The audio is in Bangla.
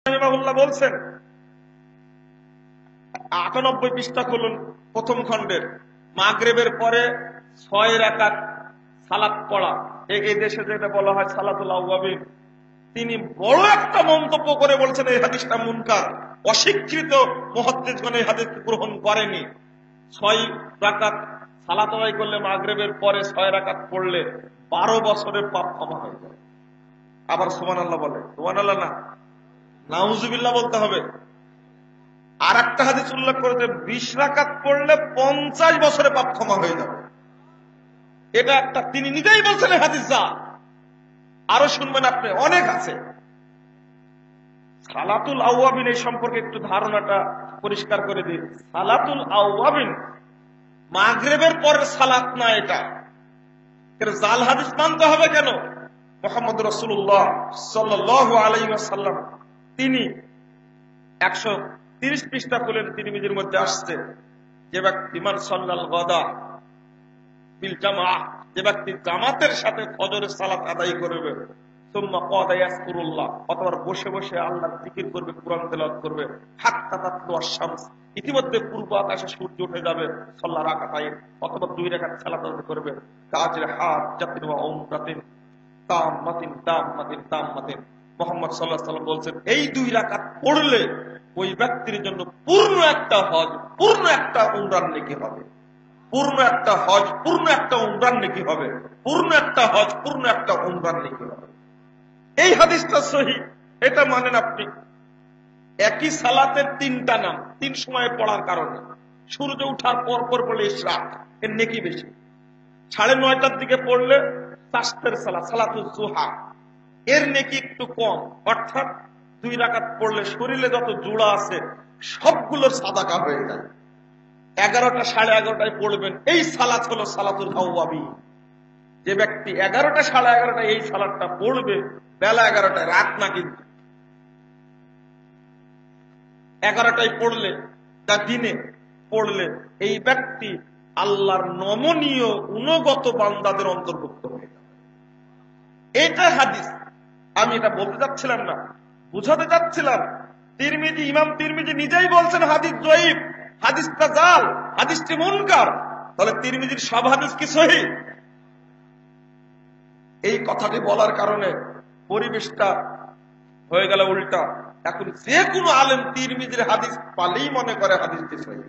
রাহিমাহুল্লাহ বলছেন ৯৮ পৃষ্ঠা খুলুন, প্রথম খণ্ডের মাগরিবের পরে ৬ রাকাত সালাত পড়া, এই দেশে যেটা বলা হয় সালাতুল আওয়াবিন। তিনি বড় একটা মন্তব্য করে বলছেন এই হাদিসটা মুনকার, অস্বীকৃত মুহাদ্দিসগণ এই হাদিস গ্রহণ করেনি। ৬ রাকাত সালাত আদায় করলে মাগরিবের পরে ৬ রাকাত পড়লে ১২ বছরের পাপ ক্ষমা হয়ে যায়। আবার সুবহানাল্লাহ বলে, সুবহানাল্লাহ না নাউজুবিল্লাহ বলতে হবে। আর একটা হাদিস উল্লেখ করেছে ২০ রাকাত পড়লে ৫০ বছরে পাপ ক্ষমা হয়ে যাবে। এটা একটা তিনি নিজেই বলছেন এই হাদিস। যা আরো শুনবেন আপনি, অনেক আছে। সালাতুল আওয়াবিন এই সম্পর্কে একটু ধারণাটা পরিষ্কার করে দিন। সালাতুল আওয়াবিন মাগরিবের পরের সালাত না, এটা জাল হাদিস মানতে হবে কেন? মুহাম্মদ রাসূলুল্লাহ সাল্লাল্লাহু আলাইহি ওয়াসাল্লাম তিনি ১৩০ পৃষ্ঠা খুলেন, তিরমিজির মধ্যে আসছে, যে ব্যক্তি মান সাল্লাল গাদা বিল জামাআহ, যে ব্যক্তি জামাতের সাথে ফজরের সালাত আদায় করবে, সুম্মা ক্বাদা ইয়াজকুরুল্লাহ, অথবা বসে বসে আল্লাহর জিকির করবে, কুরআন তেলাওয়াত করবে, হাত্তা তাতলু আশ-শামস, ইতিমধ্যে পূর্ব আকাশে সূর্য উঠে যাবে, সাল্লা রাকাতাইন, অথবা 2 রাকাত সালাত আদায় করবে, কাজরে হাজ্জাতিন ওয়া উমরাতিন তাম্মাতিন তাম্মাতিন তাম্মাতিন। মুহাম্মদ সাল্লাল্লাহু আলাইহি ওয়াসাল্লাম বলছেন এই 2 রাকাত পড়লে ওই ব্যক্তির জন্য পূর্ণ একটা হজ, পূর্ণ একটা উমরার নেকি হবে, পূর্ণ একটা হজ, পূর্ণ একটা উমরার নেকি হবে, পূর্ণ একটা হজ, পূর্ণ একটা উমরার নেকি হবে। এই হাদিসটা সহিহ, এটা মানেন আপনি। একই সালাতের 3টা নাম 3 সময়ে পড়ার কারণে, সূর্য ওঠার পর পর পড়লে ইশরাক, এর নেকি বেশি। ৯:৩০টার দিকে পড়লে তাসতের সালাত, সালাতুল জুহা, এর নেকি একটু কম। অর্থাৎ 2 রাকাত পড়লে শরীরে যত জোড়া আছে সবগুলো সাদাকা হয়ে যায়। 11টা 11:30টায় পড়বেন, এই সালাত হলো সালাতুল আওয়াবিন। যে ব্যক্তি 11টা 11:30টায় এই সালাতটা পড়বে, বেলা 11টায়, রাত না কিন্তু, 11টায় পড়লে, তা দিনে পড়লে, এই ব্যক্তি আল্লাহর নমনীয় গুণগত বান্দাদের অন্তর্ভুক্ত হয়ে যাবে। এটা হাদিস। আমি এটা বলতে চাচ্ছিলাম না, বুঝাতে চাচ্ছিলাম। তিরমিজি, ইমাম তিরমিজি নিজেই বলছেন হাদিস যঈফ, হাদিসটা জাল, হাদিসটি মুনকার। তাহলে তিরমিজির সব হাদিস কি সহিহ? এই কথাটি বলার কারণে পরিবেশটা হয়ে গেল উল্টা। এখন যে কোনো আলেম তিরমিজির হাদিস পালেই মনে করে হাদিসটি সহিহ।